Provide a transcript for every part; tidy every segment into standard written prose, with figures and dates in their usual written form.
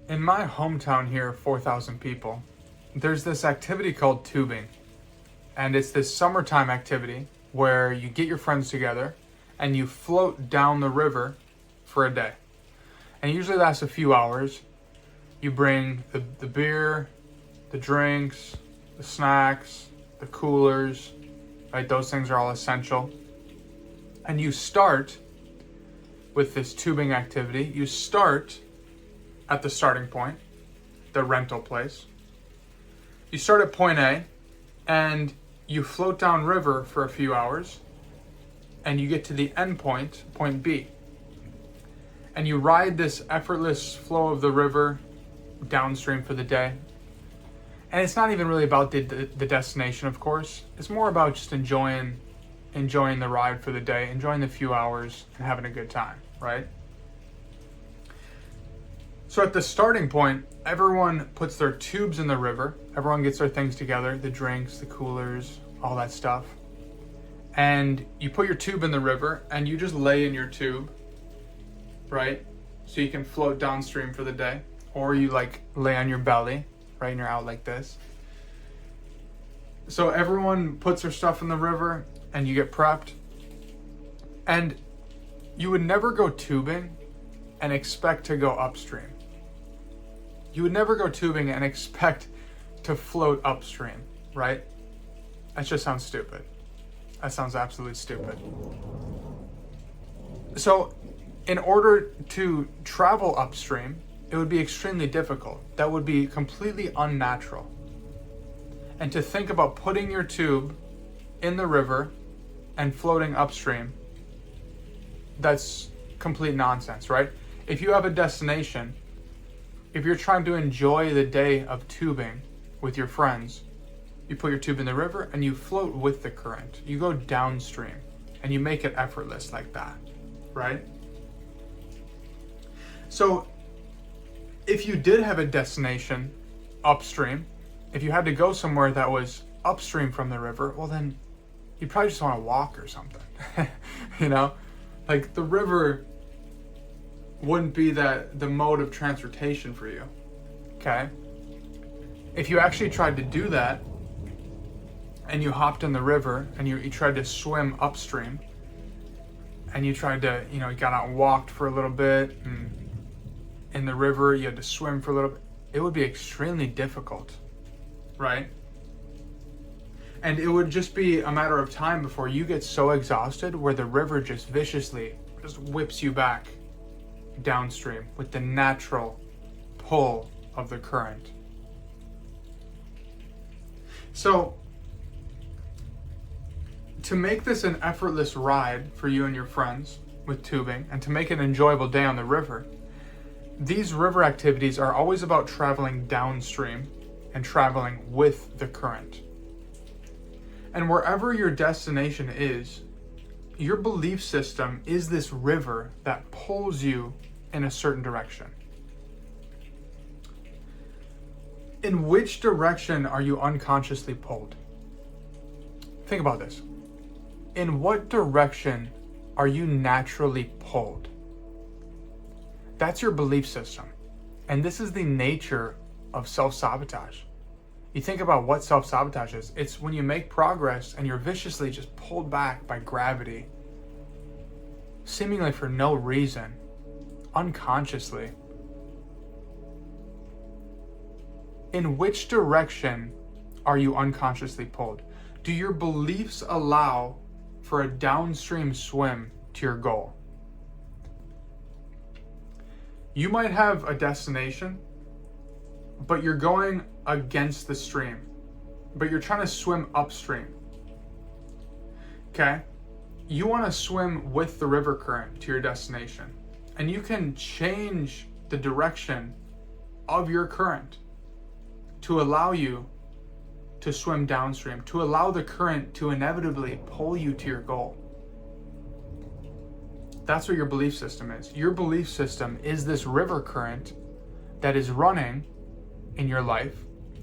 In my hometown here of 4,000 people, there's this activity called tubing. And it's this summertime activity where you get your friends together and you float down the river for a day. And it usually lasts a few hours. You bring the beer, the drinks, the snacks, the coolers, right? Those things are all essential. And you start with this tubing activity. You start at the starting point, the rental place. You start at point A and you float down river for a few hours and you get to the end point, point B. And you ride this effortless flow of the river downstream for the day. And it's not even really about the destination, of course. It's more about just enjoying the ride for the day, enjoying the few hours and having a good time, right? So at the starting point, everyone puts their tubes in the river. Everyone gets their things together, the drinks, the coolers, all that stuff. And you put your tube in the river and you just lay in your tube, right? So you can float downstream for the day. Or you lay on your belly, right? And you're out like this. So everyone puts their stuff in the river and you get prepped. And you would never go tubing and expect to go upstream. You would never go tubing and expect to float upstream, right? That just sounds stupid. That sounds absolutely stupid. So, in order to travel upstream, it would be extremely difficult. That would be completely unnatural. And to think about putting your tube in the river and floating upstream, that's complete nonsense, right? If you have a destination, if you're trying to enjoy the day of tubing with your friends, you put your tube in the river and you float with the current. You go downstream and you make it effortless like that, right? So if you did have a destination upstream, if you had to go somewhere that was upstream from the river, well then you'd probably just want to walk or something. You know, like the river wouldn't be the mode of transportation for you. Okay? If you actually tried to do that and you hopped in the river and you tried to swim upstream and you tried to, you got out and walked for a little bit and in the river you had to swim for a little bit, it would be extremely difficult, right? And it would just be a matter of time before you get so exhausted where the river just viciously just whips you back downstream with the natural pull of the current. So, to make this an effortless ride for you and your friends with tubing and to make an enjoyable day on the river, these river activities are always about traveling downstream and traveling with the current. And wherever your destination is, your belief system is this river that pulls you in a certain direction. In which direction are you unconsciously pulled? Think about this. In what direction are you naturally pulled? That's your belief system. And this is the nature of self-sabotage. You think about what self-sabotage is. It's when you make progress and you're viciously just pulled back by gravity, seemingly for no reason, unconsciously. In which direction are you unconsciously pulled? Do your beliefs allow for a downstream swim to your goal? You might have a destination, but you're going against the stream, but you're trying to swim upstream. Okay? You want to swim with the river current to your destination, and you can change the direction of your current to allow you to swim downstream, to allow the current to inevitably pull you to your goal. That's what your belief system is. Your belief system is this river current that is running in your life,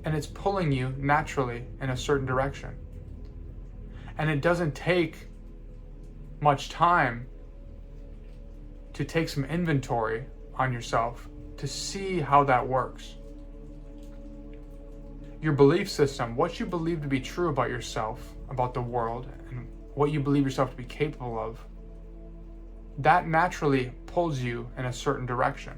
and it's pulling you naturally in a certain direction. And it doesn't take much time to take some inventory on yourself to see how that works. Your belief system, what you believe to be true about yourself, about the world, and what you believe yourself to be capable of, that naturally pulls you in a certain direction.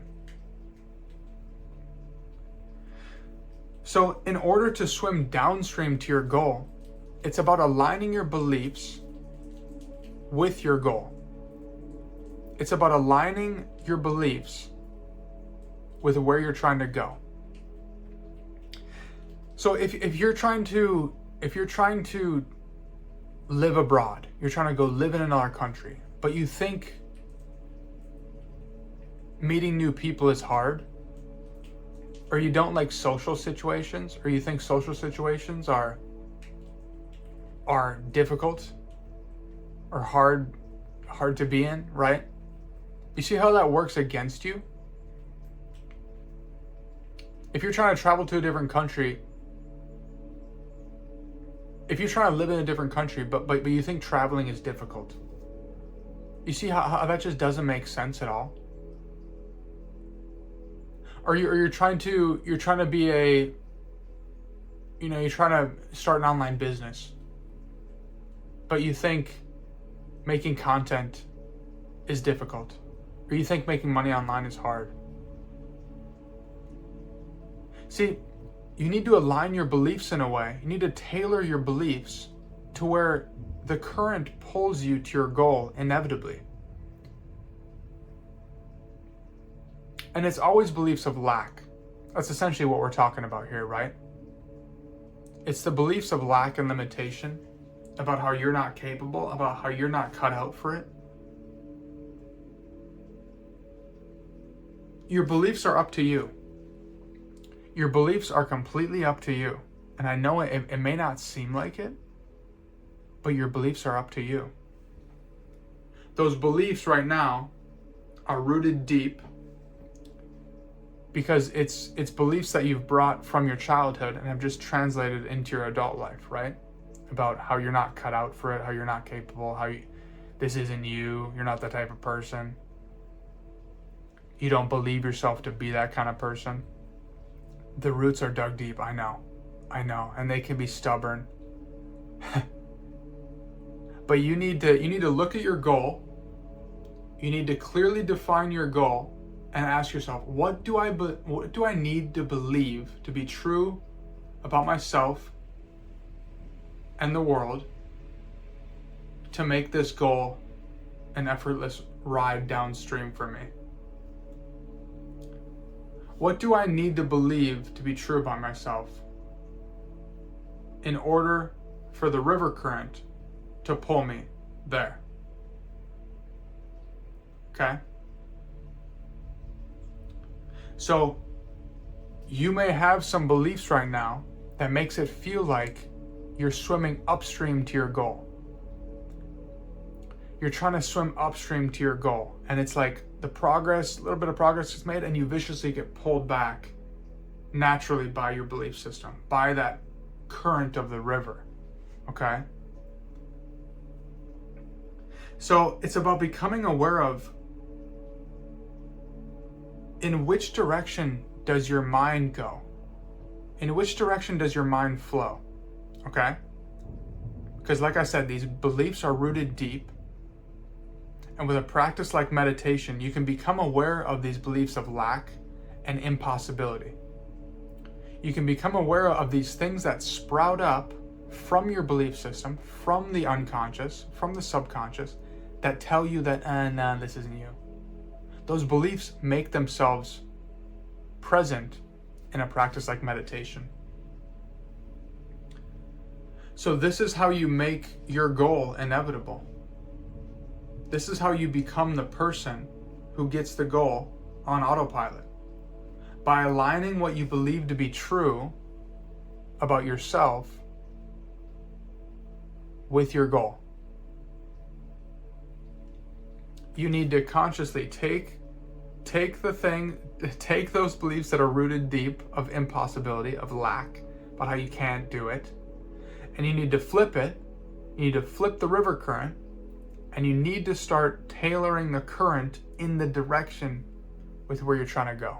So in order to swim downstream to your goal, it's about aligning your beliefs with your goal. It's about aligning your beliefs with where you're trying to go. So if you're trying to live abroad, you're trying to go live in another country, but you think meeting new people is hard, or you don't like social situations, or you think social situations are difficult or hard to be in, right? You see how that works against you? If you're trying to travel to a different country, if you're trying to live in a different country, but you think traveling is difficult, you see how that just doesn't make sense at all? Or you're trying to be you're trying to start an online business, but you think making content is difficult, or you think making money online is hard. See, you need to align your beliefs in a way. You need to tailor your beliefs to where the current pulls you to your goal inevitably. And it's always beliefs of lack. That's essentially what we're talking about here, right? It's the beliefs of lack and limitation, about how you're not capable, about how you're not cut out for it. Your beliefs are up to you. Your beliefs are completely up to you. And I know it may not seem like it, but your beliefs are up to you. Those beliefs right now are rooted deep because it's beliefs that you've brought from your childhood and have just translated into your adult life, right? About how you're not cut out for it, how you're not capable, this isn't you, you're not that type of person. You don't believe yourself to be that kind of person. The roots are dug deep, I know, and they can be stubborn. But you need to look at your goal. You need to clearly define your goal and ask yourself, what do I need to believe to be true about myself and the world to make this goal an effortless ride downstream for me? What do I need to believe to be true about myself in order for the river current to pull me there? Okay? So you may have some beliefs right now that makes it feel like you're swimming upstream to your goal. You're trying to swim upstream to your goal, and it's like a little bit of progress is made, and you viciously get pulled back naturally by your belief system, by that current of the river. Okay? So it's about becoming aware of in which direction does your mind go? In which direction does your mind flow? Okay? Because like I said, these beliefs are rooted deep. And with a practice like meditation, you can become aware of these beliefs of lack and impossibility. You can become aware of these things that sprout up from your belief system, from the unconscious, from the subconscious, that tell you that, nah, this isn't you. Those beliefs make themselves present in a practice like meditation. So this is how you make your goal inevitable. This is how you become the person who gets the goal on autopilot. By aligning what you believe to be true about yourself with your goal. You need to consciously take those beliefs that are rooted deep of impossibility, of lack, about how you can't do it, and you need to flip it. You need to flip the river current, and you need to start tailoring the current in the direction with where you're trying to go.